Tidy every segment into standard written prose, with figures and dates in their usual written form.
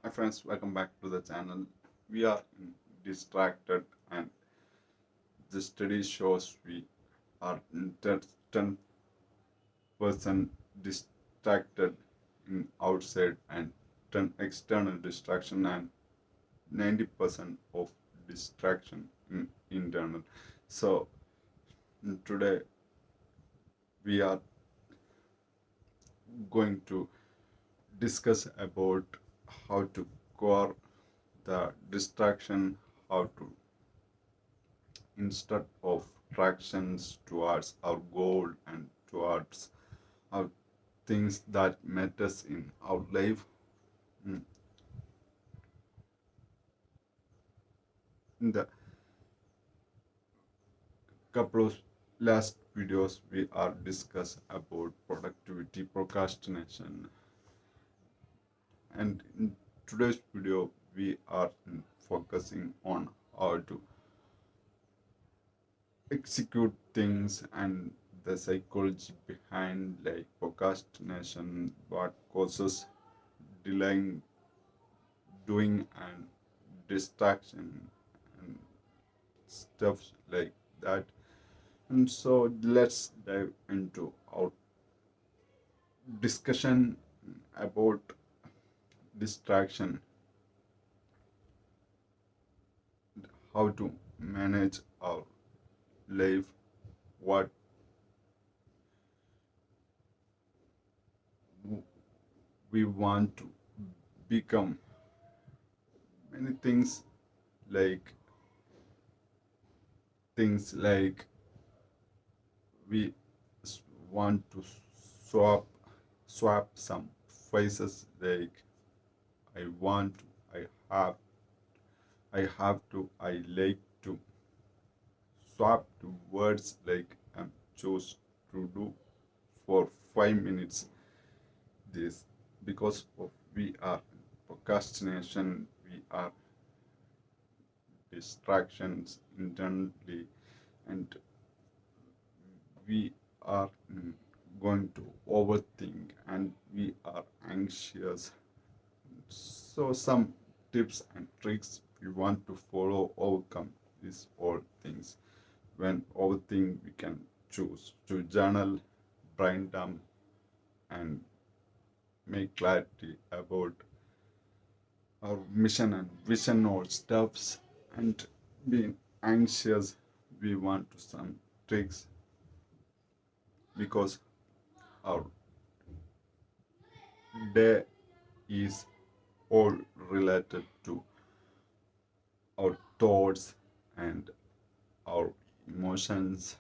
Hi friends, welcome back to the channel. We are distracted, and the study shows we are 10% distracted in outside and 10 external distraction, and 90% of distraction in internal. So today we are going to discuss about how to core the distraction, how to instead of tractions towards our goal and towards our things that matters in our life. Mm, in the couple of last videos we are discuss about productivity procrastination, and in today's video we are focusing on how to execute things and the psychology behind like procrastination, what causes delaying doing, and distraction and stuff like that. And so let's dive into our discussion about distraction, how to manage our life, what we want to become. Many like things like we want to swap swap some phrases like I want to, have, I like to. Swap to words like choose to do for 5 minutes. This because of we are procrastination, we are distractions internally, and we are going to overthink and we are anxious. So some tips and tricks we want to follow overcome these all things. When overthink, we can choose to journal, brain dump, and make clarity about our mission and vision or stuffs. And being anxious, we want to some tricks because our day is all related to our thoughts and our emotions,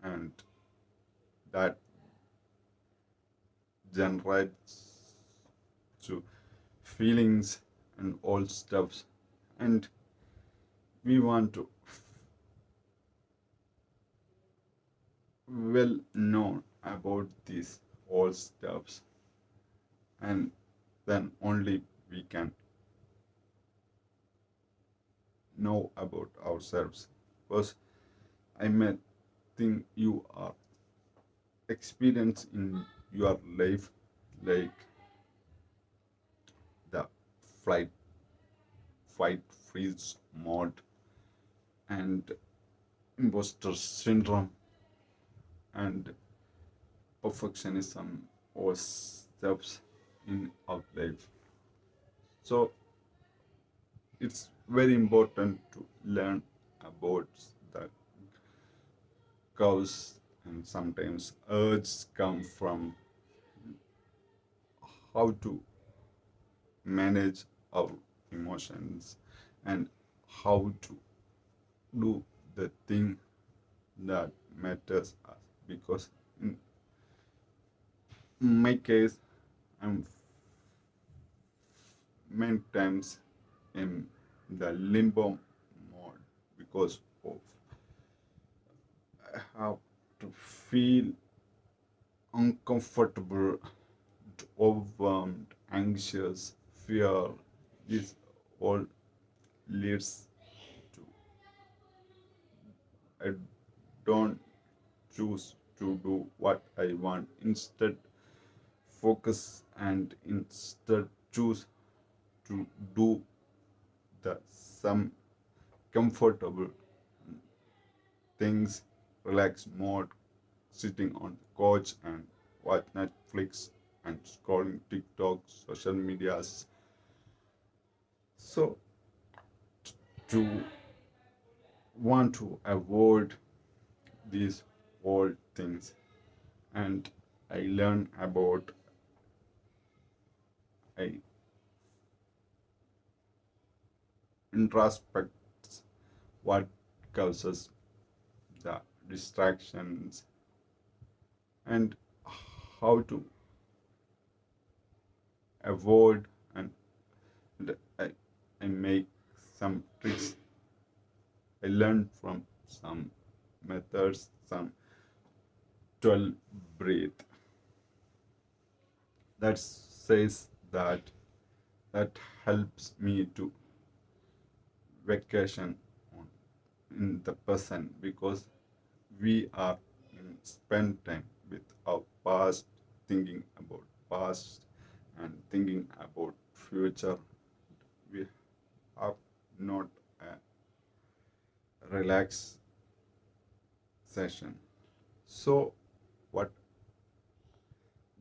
and that generates to feelings and all stuffs. And we want to well know about these all stuffs, and then only we can know about ourselves. Because I may think you are experienced in your life like the flight fight freeze mode and imposter syndrome and perfectionism or steps in our life. So it's very important to learn about the cause, and sometimes urges come from how to manage our emotions and how to do the thing that matters us. Because in my case, I'm many times in the limbo mode because of I have to feel uncomfortable, overwhelmed, anxious, fear. This all leads to I don't choose to do what I want. Instead, focus and instead choose to do the some comfortable things, relax mode, sitting on the couch and watch Netflix and scrolling TikTok, social medias. So to want to avoid these old things, and I learn about I introspect what causes the distractions and how to avoid, and I make some tricks I learned from some methods, some 12 breath that says that helps me to vacation on in the present, because we are spend time with our past, thinking about past and thinking about future. We have not a relaxed session. So what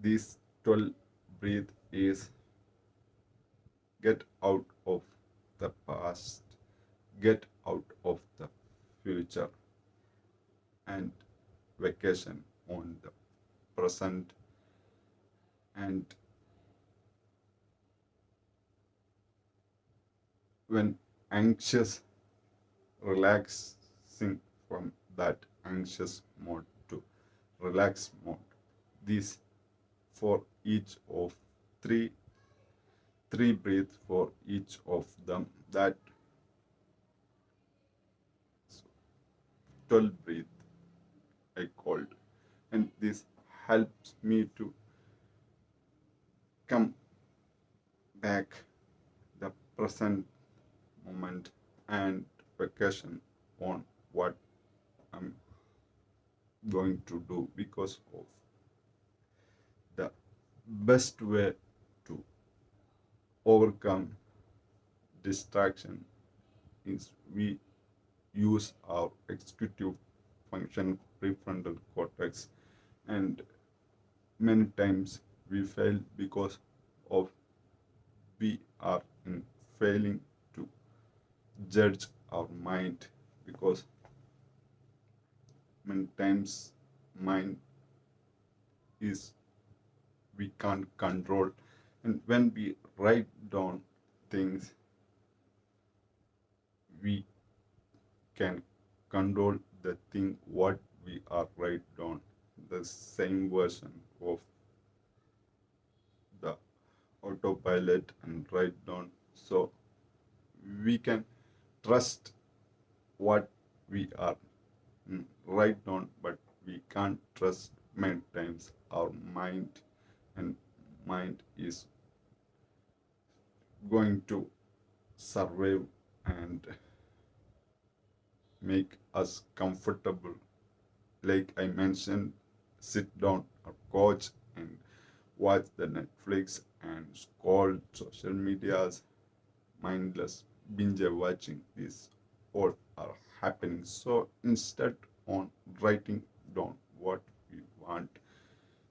this 12 breathe is: get out of the past, get out of the future, and vacation on the present. And when anxious, relaxing from that anxious mode to relaxed mode. These for each of three three breath for each of them, that 12 breath I called, and this helps me to come back the present moment and vacation on what I'm going to do, because of the best way to overcome distraction is we use our executive function prefrontal cortex, and many times we fail because of we are in failing to judge our mind, because many times mind is we can't control, and when we write down things we can control the thing what we are write down, the same version of the autopilot and write down, so we can trust what we are write down, but we can't trust many times our mind, and mind is going to survive and make us comfortable. Like I mentioned, sit down or couch and watch the Netflix and scroll social medias, mindless binge watching. This all are happening. So instead on writing down what we want,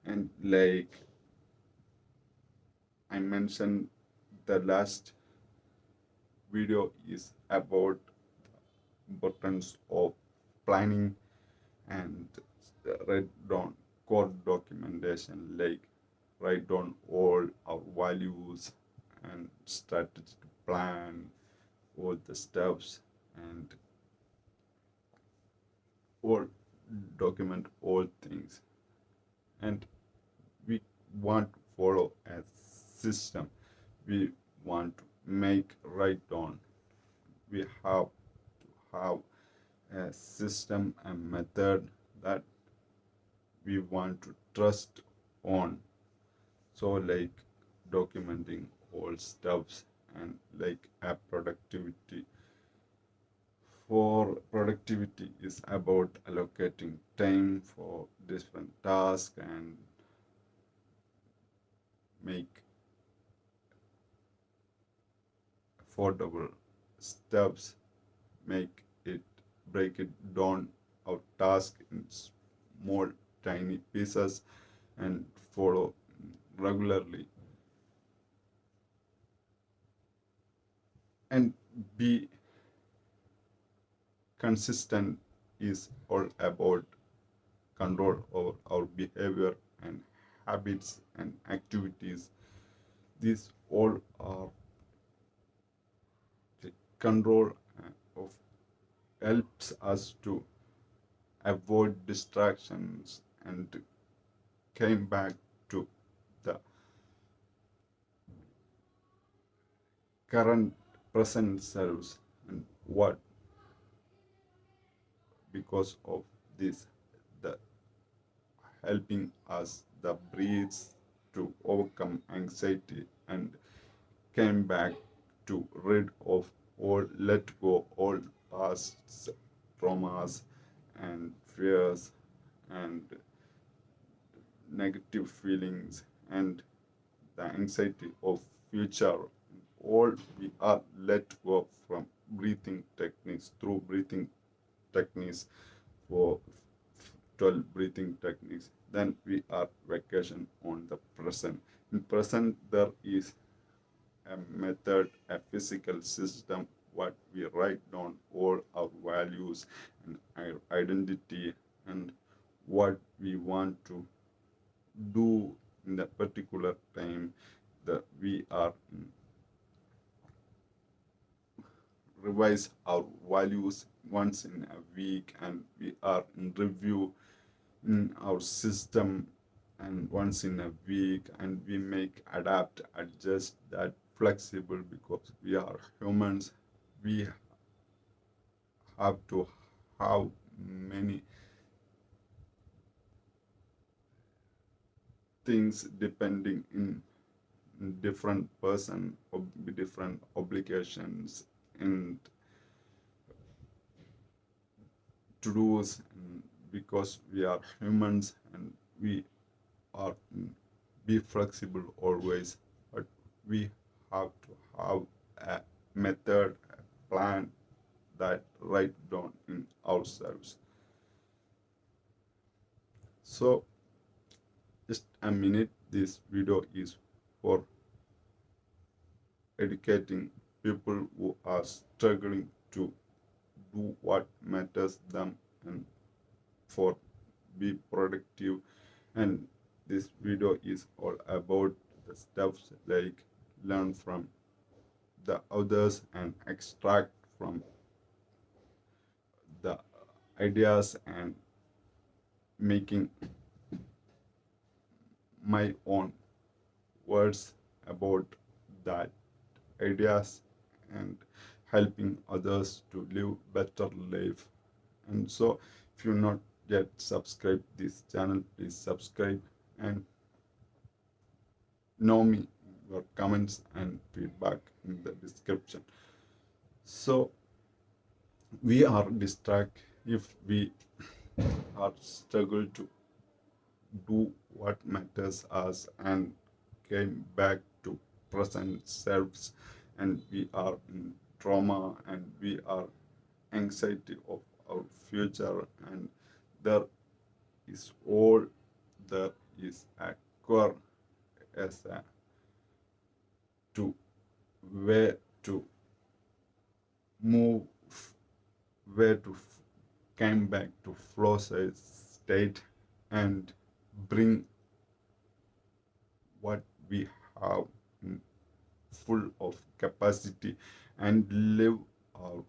and like I mentioned, the last video is about importance of planning and write down core documentation, like write down all our values and strategic plan, all the steps, and all document all things. And we want to follow a system, we want to make write down, we have to have a system and method that we want to trust on. So like documenting all stuffs, and like a productivity, for productivity is about allocating time for different tasks and make affordable steps, make it break it down our task in small tiny pieces and follow regularly and be consistent is all about control over our behavior and habits and activities. These all are the control of helps us to avoid distractions and came back to the current present selves and what because of this the helping us the breeds to overcome anxiety and came back to rid of all let go all past traumas and fears and negative feelings and the anxiety of future all we are let go from breathing techniques through breathing techniques for 12 breathing techniques then we are vacation on the present in present there is a method a physical system what we write down all our values and our identity and what we want to do in that particular time that we are revise our values once in a week and we are in review in our system and once in a week and we make adapt adjust that flexible because we are humans we have to have many things depending in different person different obligations and to do's because we are humans and we are be flexible always but we have to have a method a plan that write down in ourselves so just a minute this video is for educating people who are struggling to do what matters them and for be productive and this video is all about the steps like learn from the others and extract from the ideas and making my own words about that ideas and helping others to live better life and so if you not yet subscribe this channel please subscribe and know me your comments and feedback in the description so we are distracted if we are struggle to do what matters us and came back to present selves and we are in trauma and we are anxiety of our future and there is all there is a core as a to where to move where to came back to flow state and bring what we have in full of capacity and live our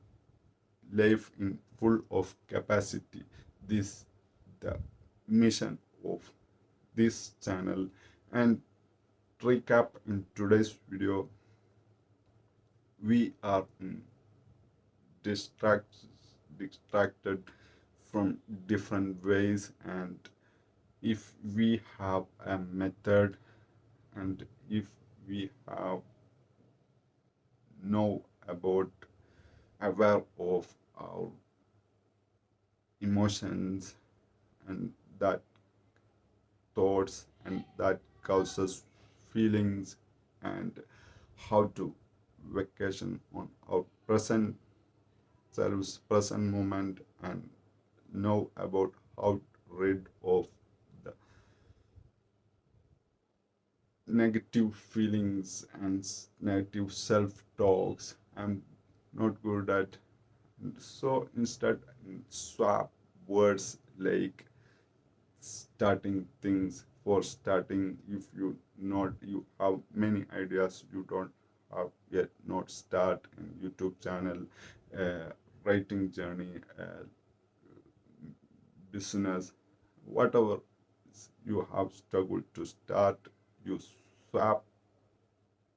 life in full of capacity this the mission of this channel and recap in today's video we are distract, distracted from different ways and if we have a method and if we have know about aware of our emotions and that thoughts and that causes feelings and how to vacation on our present selves, present moment, and know about how to rid of the negative feelings and negative self-talks. I'm not good at. So instead, swap words like starting things for starting. If you have many ideas, you don't have yet not start in YouTube channel, writing journey, business, whatever you have struggled to start, you swap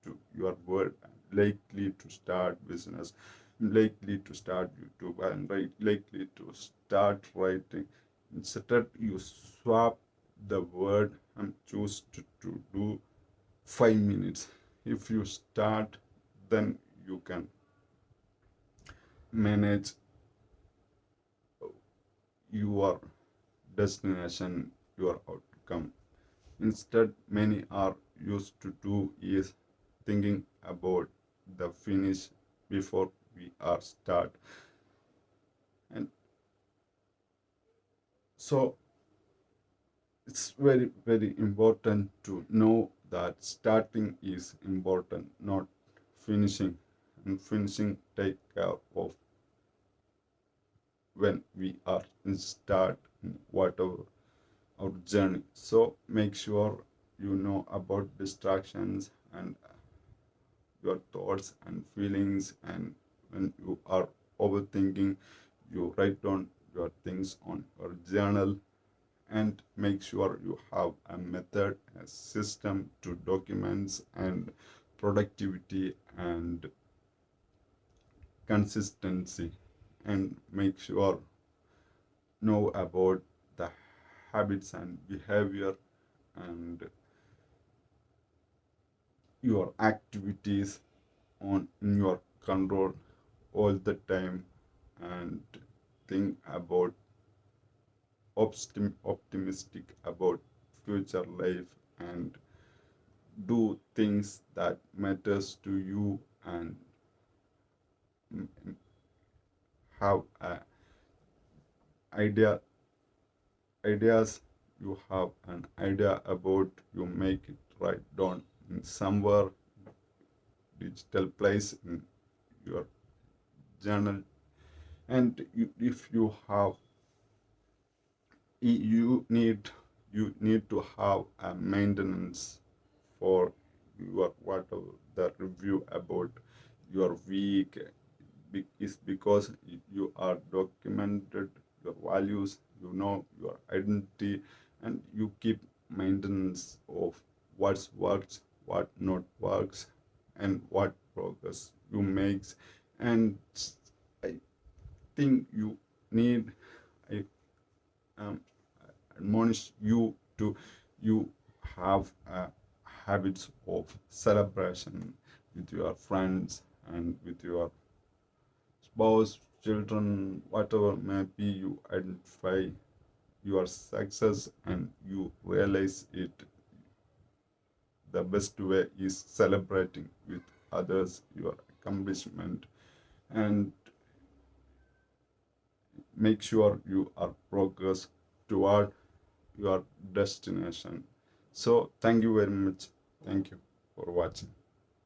to your word, likely to start business, likely to start YouTube, and likely to start writing. Instead, you swap the word and choose to do 5 minutes. If you start, then you can manage your destination, your outcome. Instead, many are used to do is thinking about the finish before we are start. And so it's very, very important to know that starting is important, not finishing. And finishing take care of when we are in start in whatever our journey. So make sure you know about distractions and your thoughts and feelings, and when you are overthinking, you write down your things on your journal, and make sure you have a method, a system to documents and productivity and consistency, and make sure know about the habits and behavior and your activities on in your control all the time, and think about optimistic about future life, and do things that matters to you, and have a idea ideas you have an idea about, you make it write down in somewhere digital place in your journal. And if you have you need to have a maintenance for your whatever the review about your week, is because you are documented your values, you know your identity, and you keep maintenance of what's works, what not works, and what progress you makes. And I think you need, I um, admonish you to you have habits of celebration with your friends and with your spouse, children, whatever may be. You identify your success and you realize it. The best way is celebrating with others your accomplishment, and make sure you are progress toward your destination. So thank you very much. Thank you for watching.